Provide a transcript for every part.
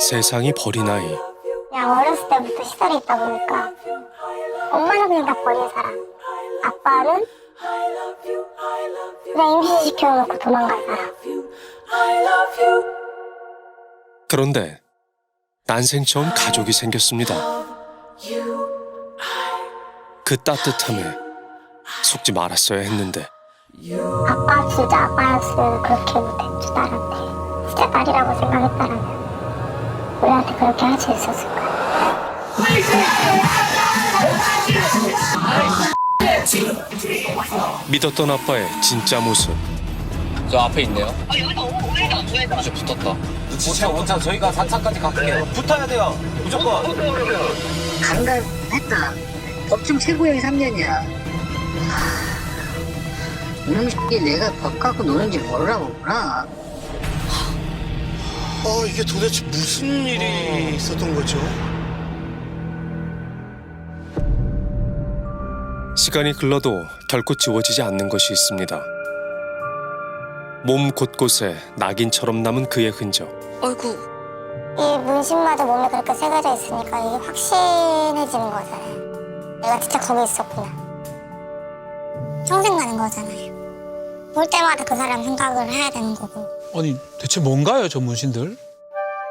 세상이 버린 아이. 그냥 어렸을 때부터 시설에 있다 보니까 엄마는 그냥 다 버린 사람, 아빠는 그냥 임신시켜놓고 도망간 사람. 그런데 난생 처음 가족이 생겼습니다. 그 따뜻함에 속지 말았어야 했는데 아빠 진짜 아빠였으면 그렇게 못했죠. 딸한테 진짜 딸이라고 생각했다라면 우리한테 그렇게 할 수 있었을 거야. 믿었던 아빠의 진짜 모습. 저 앞에 있네요. 이제 붙었다. 진짜 원차 저희가 4차까지 갈게요. 붙어야 돼요. 무조건. 강간했다. 법정 최고형이 3년이야. 이놈 새끼 내가 법 갖고 노는지 모르나 보구나. 이게 도대체 무슨 일이 있었던 거죠? 시간이 흘러도 결코 지워지지 않는 것이 있습니다. 몸 곳곳에 낙인처럼 남은 그의 흔적. 아이고. 이 문신마저 몸에 그렇게 새겨져 있으니까 이게 확신해지는 거잖아요. 내가 진짜 거기 있었구나. 평생 가는 거잖아요. 볼 때마다 그 사람 생각을 해야 되는 거고. 아니 대체 뭔가요 저 문신들?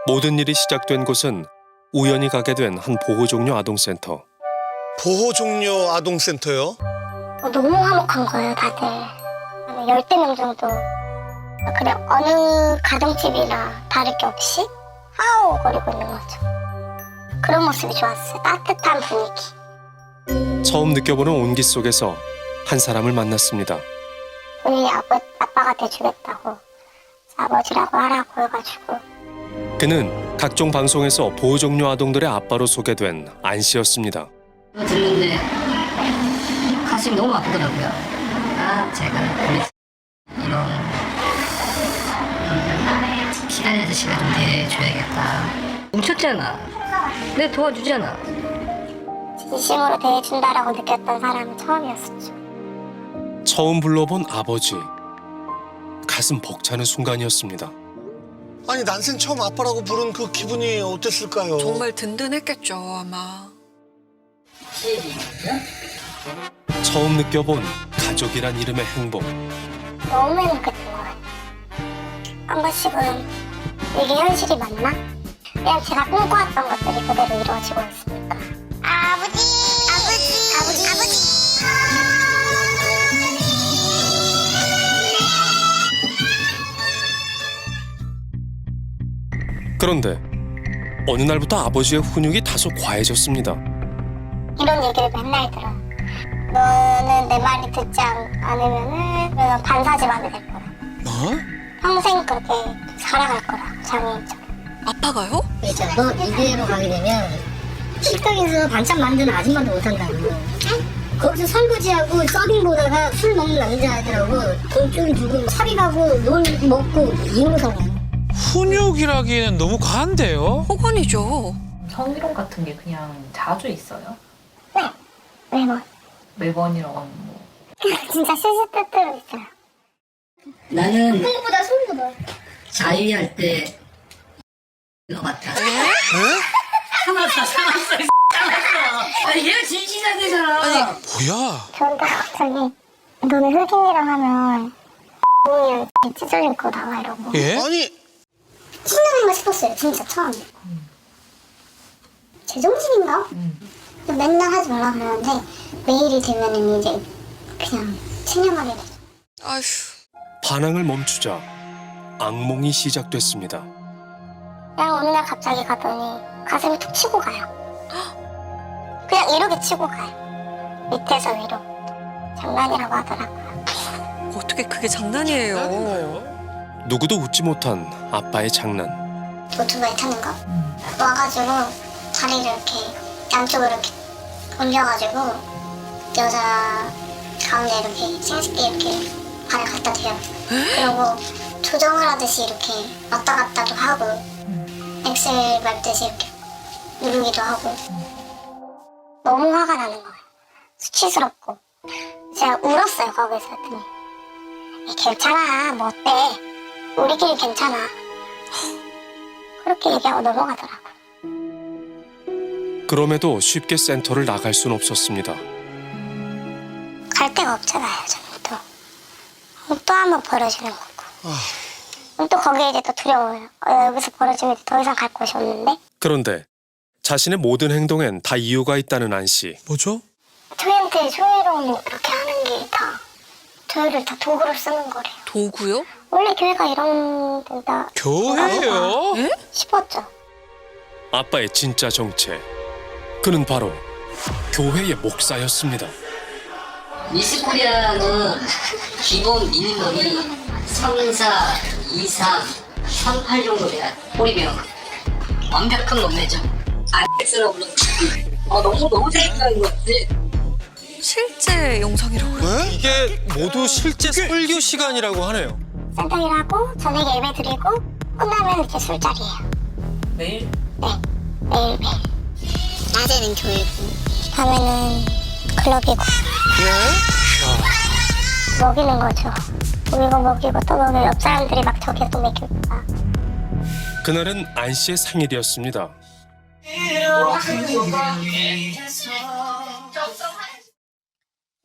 모든 일이 시작된 곳은 우연히 가게 된 한 보호종료 아동센터. 보호종료 아동센터요? 너무 화목한 거예요, 다들. 한 10대 명 정도. 그래, 어느 가정집이나 다를 게 없이 하오거리고 있는 거죠. 그런 모습이 좋았어요. 따뜻한 분위기. 처음 느껴보는 온기 속에서 한 사람을 만났습니다. 본인이 아빠가 돼주겠다고 아버지라고 하라고 해가지고. 그는 각종 방송에서 보호종료 아동들의 아빠로 소개된 안 씨였습니다. 듣는데 가슴이 너무 아프더라고요. 제가 이런 피난 아저씨가 좀 대해줘야겠다. 뭉쳤잖아. 내가 도와주잖아. 진심으로 대해준다라고 느꼈던 사람은 처음이었었죠. 처음 불러본 아버지. 가슴 벅차는 순간이었습니다. 아니 난생 처음 아빠라고 부른 그 기분이 어땠을까요? 정말 든든했겠죠, 아마. 처음 느껴본 가족이란 이름의 행복. 너무 행복했던 것 같아요. 한 번씩은 이게 현실이 맞나? 그냥 제가 꿈꿔왔던 것들이 그대로 이루어지고 있으니까. 아버지! 아버지! 아버지! 아버지! 그런데 어느 날부터 아버지의 훈육이 다소 과해졌습니다. 이런 얘기를 맨날 들어요. 너는 내 말이 듣지 않으면은 그냥 반사지마비 될 거라. 평생 그렇게 살아갈 거라, 장애인처럼. 아빠가요? 있잖아. 너 이대로 가게 되면 식당에서 반찬 만드는 아줌마도 못한다고. 거기서 설거지하고 서빙 보다가 술 먹는 남자애들하고 돈 좀 주고 삽입하고 놀 먹고 이용성이야. 훈육이라기에는 너무 과한데요? 호관이죠. 성희롱 같은 게 그냥 자주 있어요? 네, 매번. 매번이라고 하면 뭐. 진짜 실실때때로 있어요. 나는 손보다 손보다. 자위할 때 이거 같다. 에? 참았어. 아니 얘가 진실하게잖아. 뭐야? 저한테 갑자기 너네 흑인이랑 하면 이 찢어질 거다 이러고. 예? 아니 신나는가 싶었어요, 진짜 처음에. 제정신인가? 맨날 하지 말라 그러는데 매일이 되면은 이제 그냥 체념하게 되죠. 아휴. 반항을 멈추자 악몽이 시작됐습니다. 그냥 어느 날 갑자기 가더니 가슴이 툭 치고 가요. 그냥 이렇게 치고 가요. 밑에서 위로. 장난이라고 하더라고요. 어떻게 그게 장난이에요. 누구도 웃지 못한 아빠의 장난. 오토바이 타는 거? 와가지고 다리를 이렇게 양쪽으로 이렇게 옮겨가지고 여자 가운데 이렇게 생식기 이렇게 발을 갖다 대요. 그리고 조정을 하듯이 이렇게 왔다 갔다도 하고 엑셀 밟듯이 이렇게 누르기도 하고. 너무 화가 나는 거예요. 수치스럽고. 제가 울었어요, 거기서 했더니. 괜찮아, 뭐 어때? 우리끼리 괜찮아. 그렇게 얘기하고 넘어가더라고. 그럼에도 쉽게 센터를 나갈 순 없었습니다. 갈 데가 없잖아요, 저는 또. 또 한 번 벌어지는 거고. 그럼 또 거기에 이제 또 두려워요. 여기서 벌어지면 더 이상 갈 곳이 없는데? 그런데 자신의 모든 행동엔 다 이유가 있다는 안 씨. 뭐죠? 저희한테 조회로 뭐 그렇게 하는 게 다 저희를 다 도구로 쓰는 거래요. 도구요? 원래 교회가 이런 데다 교회요? 싶었죠. 아빠의 진짜 정체. 그는 바로 교회의 목사였습니다. 미스코리아는 기본 미니멈이 34, 23, 38 정도 돼야 홀이면 완벽한 몸매죠. 알렉스라고 불렀지. 너무 재밌는 거지. 실제 영상이라고요? 이게 모두 실제 설교 시간이라고 하네요. 센터일 하고 저녁에 예배 드리고 끝나면 이제 술자리예요. 매일? 네, 매일매일. 낮에는 교회고 밤에는 클럽이고. 먹이는 거죠. 먹이고 또 먹이고 옆 사람들이 막 저기서 먹이니까. 그날은 안 씨의 생일이었습니다.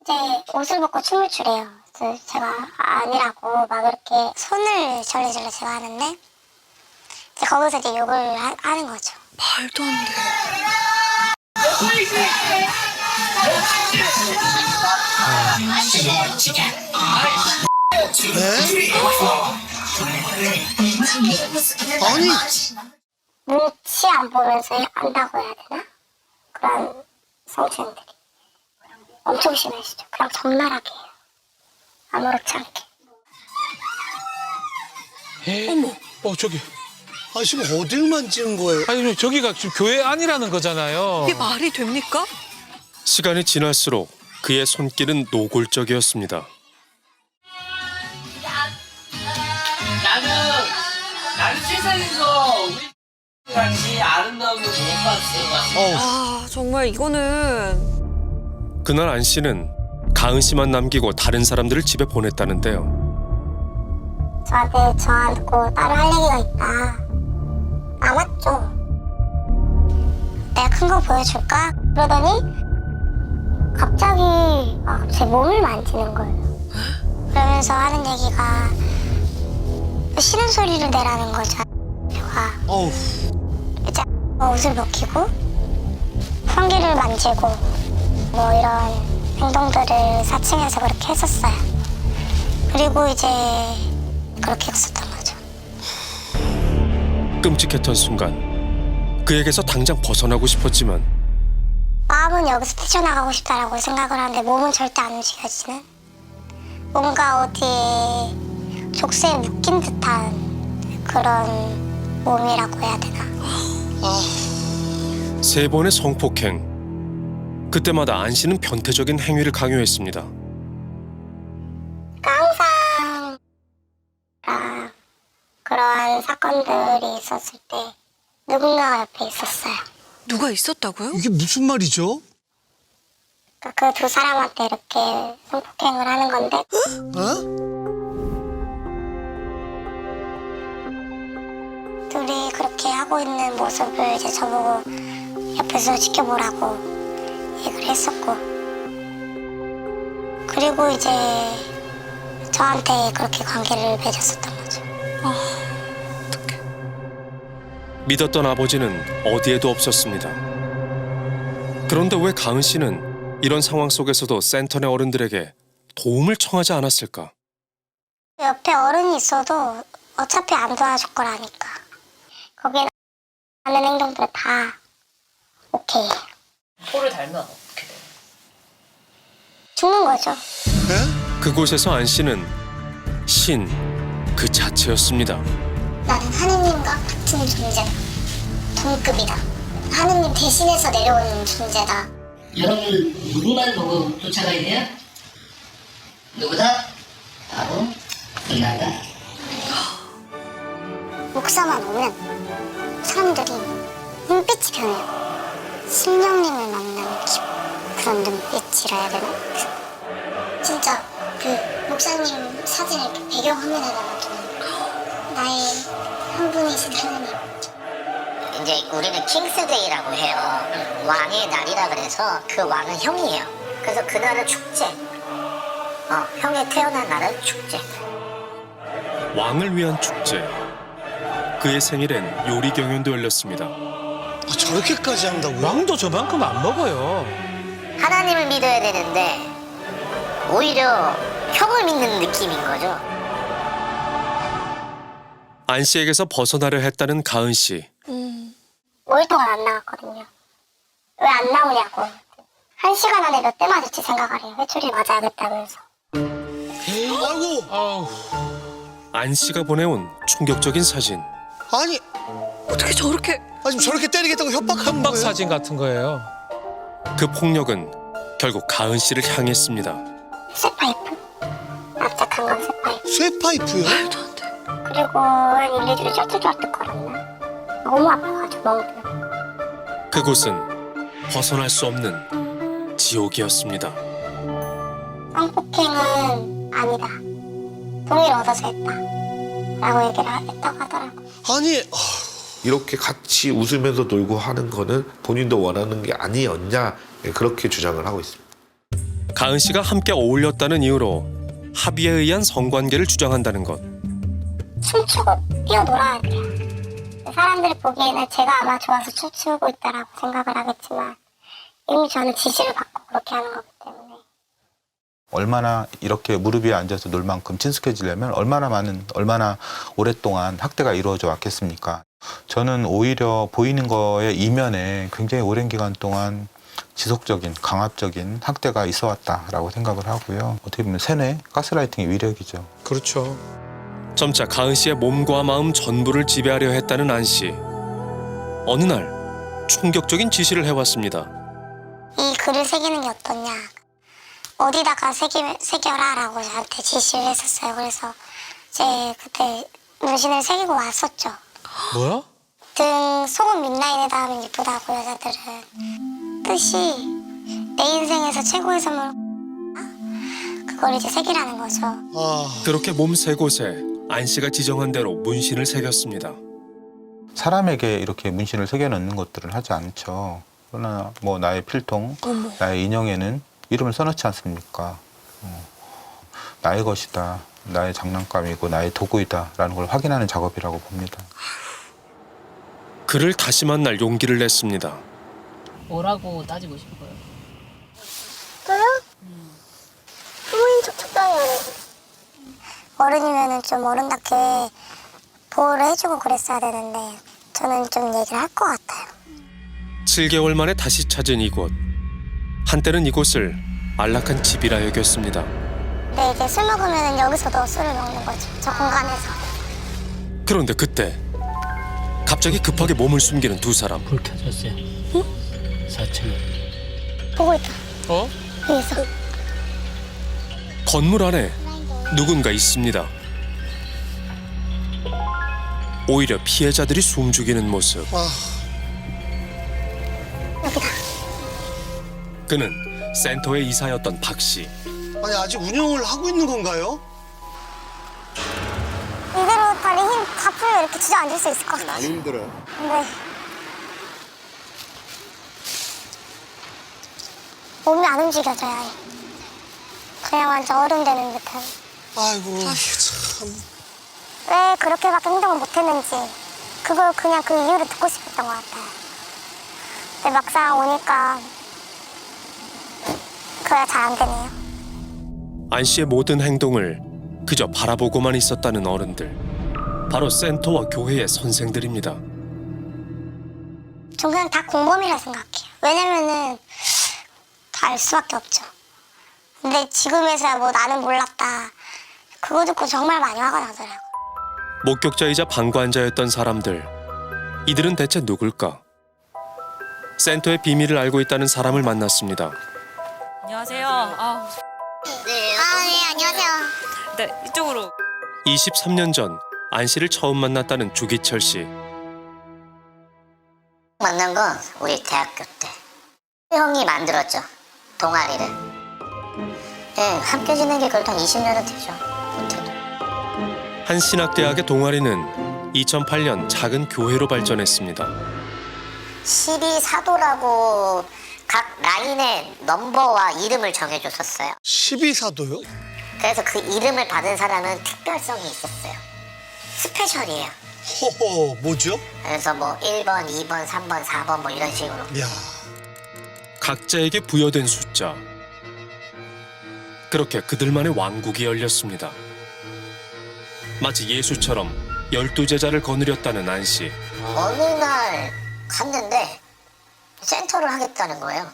이제 옷을 벗고 춤을 추래요. 그래서 제가 아니라고 막 이렇게 손을 절레절레 제가 하는데 이제 거기서 이제 욕을 하는 거죠. 말도 안 돼. 아니 눈치 안 보면서 안다고 해야 되나? 그런 성추행들이 엄청 심해지죠. 그냥 적나라하게 해요. 아무렇지 않게. 저기. 아 지금 어딜 만지는 거예요? 아니, 저기가 지금 교회 아니라는 거잖아요. 이게 말이 됩니까? 시간이 지날수록 그의 손길은 노골적이었습니다. 나는 세상에서 우리 같이 아름다운 걸 못 봤어. 아, 정말 이거는 그날 안 씨는 가은 씨만 남기고 다른 사람들을 집에 보냈다는데요. 저한테 저하고 따로 할 얘기가 있다. 안 왔죠. 내가 큰 거 보여줄까? 그러더니 갑자기 제 몸을 만지는 거예요. 그러면서 하는 얘기가 싫은 소리를 내라는 거죠. 어우 이제 옷을 벗기고 환기를 만지고 뭐 이런 행동들을 4층에서 그렇게 했었어요. 그리고 이제 그렇게 했었던 거죠. 끔찍했던 순간 그에게서 당장 벗어나고 싶었지만 마음은 여기서 뛰쳐나가고 싶다라고 생각을 하는데 몸은 절대 안 움직여지는 뭔가 어디에 족쇄에 묶인 듯한 그런 몸이라고 해야 되나. 3번의 성폭행. 그때마다 안 씨는 변태적인 행위를 강요했습니다. 그러니까 항상 그러한 사건들이 있었을 때 누군가가 옆에 있었어요. 누가 있었다고요? 이게 무슨 말이죠? 그 두 사람한테 이렇게 성폭행을 하는 건데 둘이 그렇게 하고 있는 모습을 이제 저보고 옆에서 지켜보라고 얘기를 했었고 그리고 이제 저한테 그렇게 관계를 맺었었던 거죠. 어떡해. 믿었던 아버지는 어디에도 없었습니다. 그런데 왜 가은 씨는 이런 상황 속에서도 센터네 어른들에게 도움을 청하지 않았을까? 옆에 어른이 있어도 어차피 안 도와줄 거라니까. 거기에 하는 행동들은 다 오케이. 포를 달면 어떻게 돼요? 죽는 거죠. 그곳에서 안 씨는 신 그 자체였습니다. 나는 하느님과 같은 존재다. 동급이다. 하느님 대신해서 내려온 존재다. 여러분 누구만 보고 쫓아가야 돼요? 누구다? 바로 나다. 목사만 오면 사람들이 눈빛이 변해요. 심령님을 만나는 그런 눈빛이라 해야 되나? 진짜 그 목사님 사진을 이렇게 배경화면에 놔도 나의 한 분이신 하느님 이제 우리는 킹스데이라고 해요. 왕의 날이라 그래서 그 왕은 형이에요. 그래서 그날은 축제. 형이 태어난 날은 축제. 왕을 위한 축제. 그의 생일엔 요리 경연도 열렸습니다. 아, 저렇게까지 한다고요? 왕도 저만큼 안 먹어요. 하나님을 믿어야 되는데 오히려 형을 믿는 느낌인 거죠. 안 씨에게서 벗어나려 했다는 가은 씨. 5일 동안 안 나갔거든요. 왜 안 나오냐고. 1시간 안에 몇 대 맞을지 생각을 해요. 회초리 맞아야겠다고 해서. 아이고, 아우, 안 씨가 보내온 충격적인 사진. 아니, 어떻게 저렇게 지금 저렇게 때리겠다고 협박하는 협박 거예요? 사진 같은 거예요. 그 폭력은 결국 가은 씨를 향했습니다. 쇠파이프. 납작한 건 쇠파이프. 쇠파이프요? 말도 안 돼. 그리고 한 1, 2주를 쩔쩔쩔뚝거렸나. 너무 아파가지고 멍들. 그곳은 벗어날 수 없는 지옥이었습니다. 성폭행은 아니다. 동의를 얻어서 했다. 라고 얘기를 했다고 하더라고요. 아니, 이렇게 같이 웃으면서 놀고 하는 거는 본인도 원하는 게 아니었냐 그렇게 주장을 하고 있습니다. 가은 씨가 함께 어울렸다는 이유로 합의에 의한 성관계를 주장한다는 것. 춤추고 뛰어놀아야 돼요. 사람들이 보기에는 제가 아마 좋아서 춤추고 있다라고 생각을 하겠지만 이미 저는 지시를 받고 그렇게 하는 거기 때문에. 얼마나 이렇게 무릎 위에 앉아서 놀 만큼 친숙해지려면 얼마나 오랫동안 학대가 이루어져 왔겠습니까? 저는 오히려 보이는 거의 이면에 굉장히 오랜 기간 동안 지속적인 강압적인 학대가 있어 왔다라고 생각을 하고요. 어떻게 보면 세뇌, 가스라이팅의 위력이죠. 그렇죠. 점차 가은 씨의 몸과 마음 전부를 지배하려 했다는 안 씨. 어느 날 충격적인 지시를 해왔습니다. 이 글을 새기는 게 어떠냐. 어디다가 새겨라라고 저한테 지시를 했었어요. 그래서 이제 그때 문신을 새기고 왔었죠. 뭐야? 등 속은 민라인에다 하면 이쁘다고 여자들은. 뜻이 내 인생에서 최고의 선물 그걸 이제 새기라는 거죠. 그렇게 몸 세 곳에 안 씨가 지정한 대로 문신을 새겼습니다. 사람에게 이렇게 문신을 새겨 넣는 것들은 하지 않죠. 그러나 뭐 나의 필통, 나의 인형에는 이름을 써놓지 않습니까? 나의 것이다, 나의 장난감이고 나의 도구이다라는 걸 확인하는 작업이라고 봅니다. 그를 다시 만날 용기를 냈습니다. 뭐라고 따지고 싶어요? 저요? 부모님 척 적당히 안 해요. 어른이면은 좀 어른답게 보호를 해주고 그랬어야 되는데 저는 좀 얘기를 할 것 같아요. 7개월 만에 다시 찾은 이곳. 한때는 이곳을 안락한 집이라 여겼습니다. 근데 이제 술 먹으면 여기서도 술을 먹는 거죠. 저 공간에서. 그런데 그때 갑자기 급하게 몸을 숨기는 두 사람. 불 켜졌어요. 4층에. 보고 있다. 어? 위에서. 건물 안에 누군가 있습니다. 오히려 피해자들이 숨죽이는 모습. 여기다. 그는 센터의 이사였던 박 씨. 아니 아직 운영을 하고 있는 건가요? 이대로 빨리 힘 다 풀려 이렇게 주저앉을 수 있을 것 같아요. 많이 힘들어요. 네. 몸이 안 움직여져요. 아예. 그냥 완전 어른 되는 듯한. 아이고 참. 왜 그렇게밖에 행동을 못했는지 그걸 그냥 그 이유를 듣고 싶었던 것 같아요. 근데 막상 오니까 그게 잘 안 되네요. 안 씨의 모든 행동을 그저 바라보고만 있었다는 어른들. 바로 센터와 교회의 선생들입니다. 전 그냥 다 공범이라 생각해요. 왜냐면은 다 알 수밖에 없죠. 근데 지금에서야 뭐 나는 몰랐다. 그거 듣고 정말 많이 화가 나더라고요. 목격자이자 방관자였던 사람들. 이들은 대체 누굴까? 센터의 비밀을 알고 있다는 사람을 만났습니다. 안녕하세요. 네, 안녕하세요. 네, 이쪽으로. 23년 전 안 씨를 처음 만났다는 주기철 씨. 만난 건 우리 대학교 때 형이 만들었죠. 동아리를. 네, 함께 지낸 게 그래도 한 20년은 되죠. 못해도. 한 신학대학의 동아리는 2008년 작은 교회로 발전했습니다. 12사도라고 각 라인의 넘버와 이름을 정해줬었어요. 12사도요? 그래서 그 이름을 받은 사람은 특별성이 있었어요. 스페셜이에요. 허허, 뭐죠? 그래서 뭐 1번, 2번, 3번, 4번 뭐 이런 식으로. 야, 각자에게 부여된 숫자. 그렇게 그들만의 왕국이 열렸습니다. 마치 예수처럼 12제자를 거느렸다는 안씨. 어느 날 갔는데 센터를 하겠다는 거예요.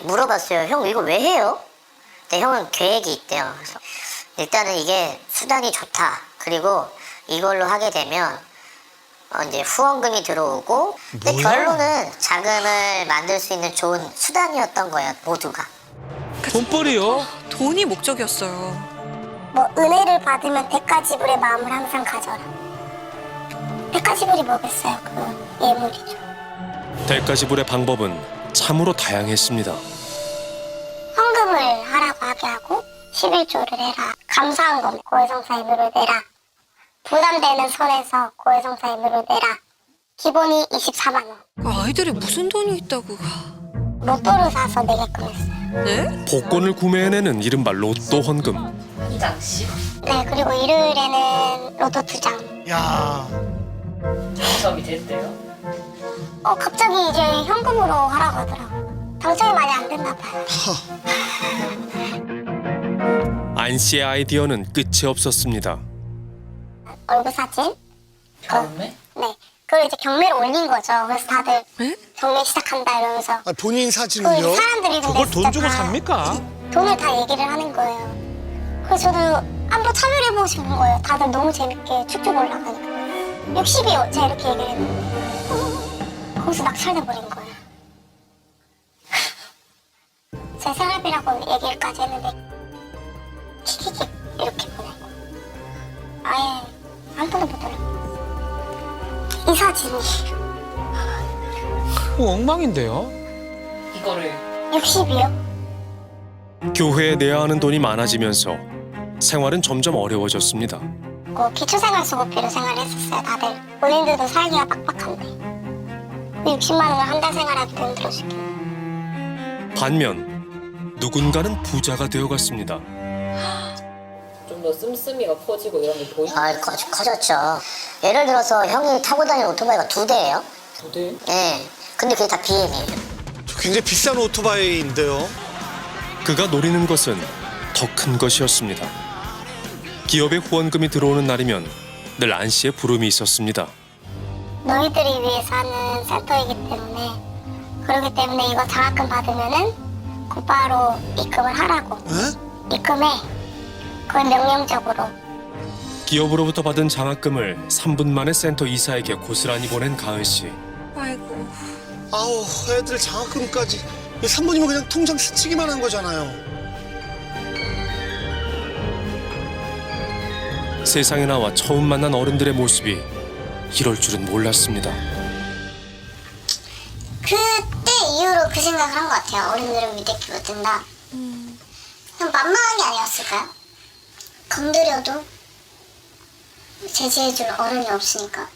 물어봤어요. 형 이거 왜 해요? 근데 형은 계획이 있대요. 그래서 일단은 이게 수단이 좋다. 그리고 이걸로 하게 되면 이제 후원금이 들어오고 근데 뭐야? 결론은 자금을 만들 수 있는 좋은 수단이었던 거예요. 모두가. 돈벌이요? 돈이 목적이었어요. 뭐 은혜를 받으면 대가지불의 마음을 항상 가져라. 대가지불이 뭐겠어요? 그 예물이죠. 대가지불의 방법은 참으로 다양했습니다. 헌금을 하라고 하게 하고 11조를 해라. 감사한 건 고해성사임으로 내라. 부담되는 선에서 고해성사임으로 내라. 기본이 24만 원. 아이들이 무슨 돈이 있다고. 로또를 사서 내게끔 했어요. 네? 복권을 구매해내는 이른바 로또 헌금. 네, 그리고 일요일에는 로또 2장. 야, 당첨이 됐대요. 갑자기 이제 현금으로 하라고 하더라고. 당첨이 많이 안 됐나 봐요. 안씨의 아이디어는 끝이 없었습니다. 얼굴 사진? 다음에? 네. 그걸 이제 경매를 올린 거죠. 그래서 다들 네? 경매 시작한다 이러면서. 아, 본인 그 사진을요? 사람들이 근데 그걸 돈 진짜 주고 다 삽니까? 돈을 다 얘기를 하는 거예요. 그래서 저도 한번 참여를 해보고 싶은 거예요. 다들 너무 재밌게 쭉쭉 올라가니까. 60이요. 제가 이렇게 얘기를 했는데 거기서 낙찰돼버린 거예요. 제 생활비라고 얘기까지 했는데 키키키 이렇게 보내고 아예 한 푼도 못 돌려. 이 사진이 엉망인데요? 이거를 60이요. 교회에 내야 하는 돈이 많아지면서 생활은 점점 어려워졌습니다. 기초생활수급비로 생활을 했었어요. 다들 본인들도 살기가 빡빡한데 60만 원을 한 달 생활하도 돈 들어줄게. 반면 누군가는 부자가 되어갔습니다. 좀 더 씀씀이가 커지고 이런 게 보이죠? 커졌죠. 예를 들어서 형이 타고 다니는 오토바이가 2대예요. 2대? 네. 근데 그게 다 BM이에요. 저 굉장히 비싼 오토바이인데요. 그가 노리는 것은 더 큰 것이었습니다. 기업의 후원금이 들어오는 날이면 늘 안씨의 부름이 있었습니다. 너희들이 위해서 하는 센터이기 때문에 그렇기 때문에 이거 장학금 받으면은 곧바로 입금을 하라고. 에? 입금해. 그건 명령적으로. 기업으로부터 받은 장학금을 3분 만에 센터 이사에게 고스란히 보낸 가은씨. 아이고. 아우, 애들 장학금까지. 3번이면 그냥 통장 스치기만 한 거잖아요. 세상에 나와 처음 만난 어른들의 모습이 이럴 줄은 몰랐습니다. 그때 이후로 그 생각을 한 것 같아요. 어른들은 믿기 못 된다. 그냥 만만한 게 아니었을까요? 건드려도 제지해줄 어른이 없으니까.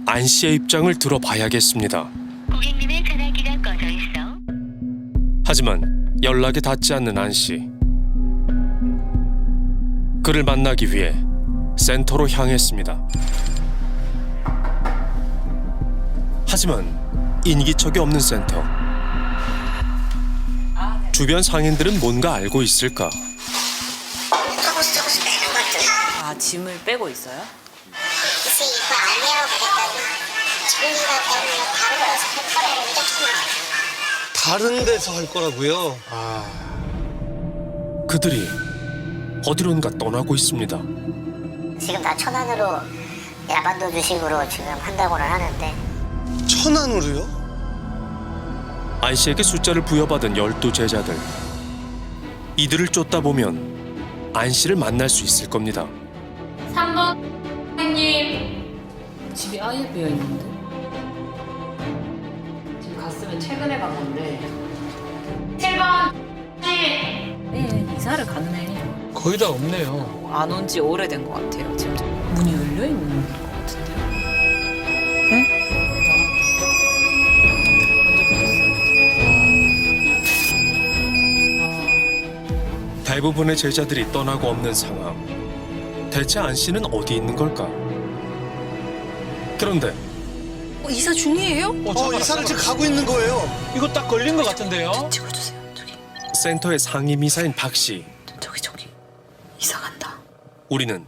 안씨의 입장을 들어봐야겠습니다. 고객님의 전화기가 꺼져 있어. 하지만 연락이 닿지 않는 안씨. 그를 만나기 위해 센터로 향했습니다. 하지만 인기척이 없는 센터. 주변 상인들은 뭔가 알고 있을까? 조금씩 빼는 것들. 아, 짐을 빼고 있어요? 글쎄 이거 아니라고 그랬더니 정리가 때문에 다른 데서 할 거라서 할 거라고요. 아, 그들이 어디론가 떠나고 있습니다. 지금 다 천안으로 야반도 주식으로 지금 한다고는 하는데 천안으로요? 안씨에게 숫자를 부여받은 12제자들. 이들을 쫓다 보면 안씨를 만날 수 있을 겁니다. 3번 선생님. 집이 아예 비어 있는데? 지금 갔으면 최근에 간 건데. 7번 네, 이사를 갔네. 거의 다 없네요. 안 온 지 오래된 것 같아요. 지금 문이 열려 있는 것 같은데요. 네? 대부분의 제자들이 떠나고 없는 상황. 대체 안 씨는 어디 있는 걸까? 그런데 이사 중이에요? 이사를 지금 가고 있는 거예요. 이거 딱 걸린 것 같은데요? 찍어주세요. 저기 센터의 상임이사인 박 씨. 저기 이사 간다. 우리는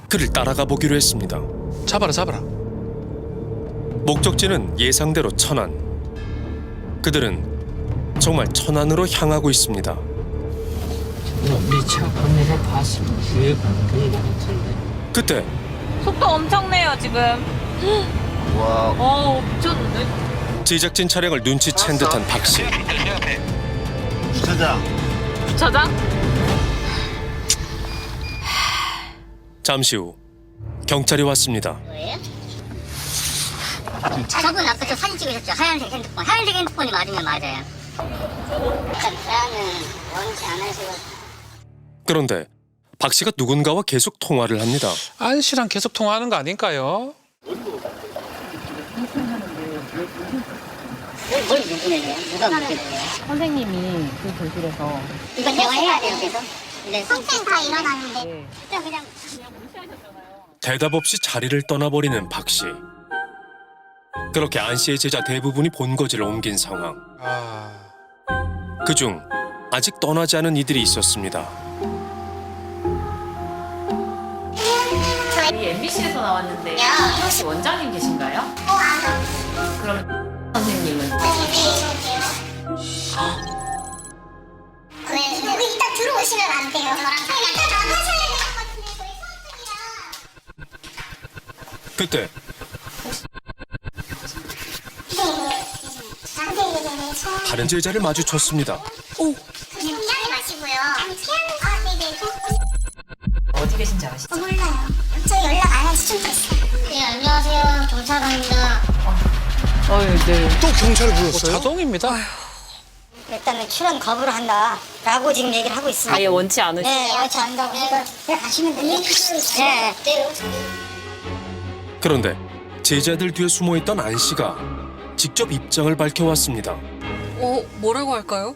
그를 따라가 보기로 했습니다. 잡아라. 목적지는 예상대로 천안. 그들은 정말 천안으로 향하고 있습니다. 우리 차 건너서 봤으면 왜 그런 거 같은데. 그때 속도 엄청 내요 지금. 와. 미쳤는데? 제작진 차량을 눈치챈 듯한 박 씨. 주차장? 잠시 후 경찰이 왔습니다. 저분 아까 저 사진 찍으셨죠? 하얀색 핸드폰. 하얀색 핸드폰이 맞으면 맞아요. 일단 대화는 원치 않으시고. 그런데 박 씨가 누군가와 계속 통화를 합니다. 안 씨랑 계속 통화하는 거 아닐까요? 뭘 묻으래요? 누가 묻으래요? 선생님이 그 교실에서 이건 대화해야 돼요, 그래서? 네, 학생 다 일어났는데 일단 그냥 대답 없이 자리를 떠나버리는 박 씨. 그렇게 안 씨의 제자 대부분이 본거지를 옮긴 상황. 그중 아직 떠나지 않은 이들이 있었습니다. 저희 MBC에서 나왔는데 혹시 원장님 계신가요? 안 그럼 선생님은? 여기 이따 들어오시면 안 돼요. 저랑 일단 나가셔야 되는 것 같은데 저희 수업 중이라. 그때 다른 제자를 마주쳤습니다. 피하지 마시고요. 네네. 어디 계신지 아시죠? 몰라요. 저 연락 안 한 지 좀 됐어요. 네, 안녕하세요. 경찰관입니다. 네. 또 경찰을 불렀어요? 자동입니다. 일단은 출연 거부를 한다라고 지금 얘기를 하고 있습니다. 아예 원치 않으시죠? 네, 원치 않다고. 그러니까 그냥 가시면 돼요. 네. 그런데 제자들 뒤에 숨어있던 안 씨가 직접 입장을 밝혀왔습니다. 뭐라고 할까요?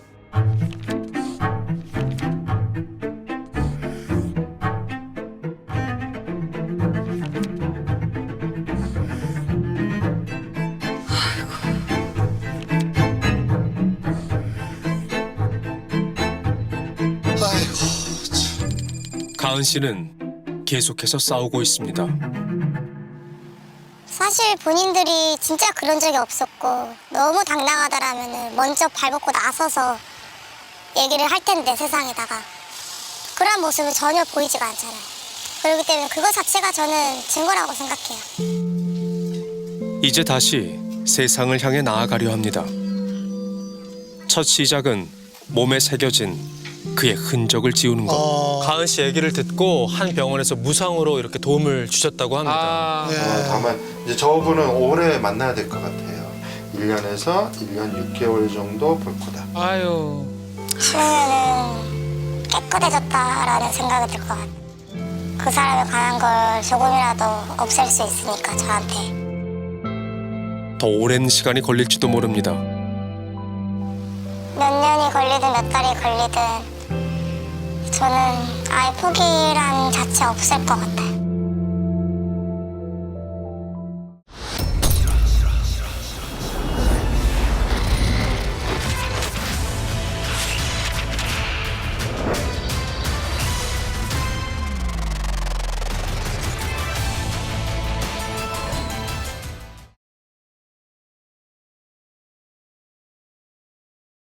가은 씨는 계속해서 싸우고 있습니다. 사실 본인들이 진짜 그런 적이 없었고 너무 당당하다라면 먼저 발벗고 나서서 얘기를 할 텐데 세상에다가 그런 모습은 전혀 보이지가 않잖아요. 그렇기 때문에 그거 자체가 저는 증거라고 생각해요. 이제 다시 세상을 향해 나아가려 합니다. 첫 시작은 몸에 새겨진 그의 흔적을 지우는 것. 가은 씨 얘기를 듣고 한 병원에서 무상으로 이렇게 도움을 주셨다고 합니다. 다만 이제 저분은 오래 만나야 될 것 같아요. 1년에서 1년 6개월 정도 볼 거다. 아유. 치우면은 깨끗해졌다라는 생각이 들 것 같아요. 그 사람에 관한 걸 조금이라도 없앨 수 있으니까 저한테. 더 오랜 시간이 걸릴지도 모릅니다. 몇 년이 걸리든 몇 달이 걸리든 저는 아예 포기란 자체 없을 것 같아요.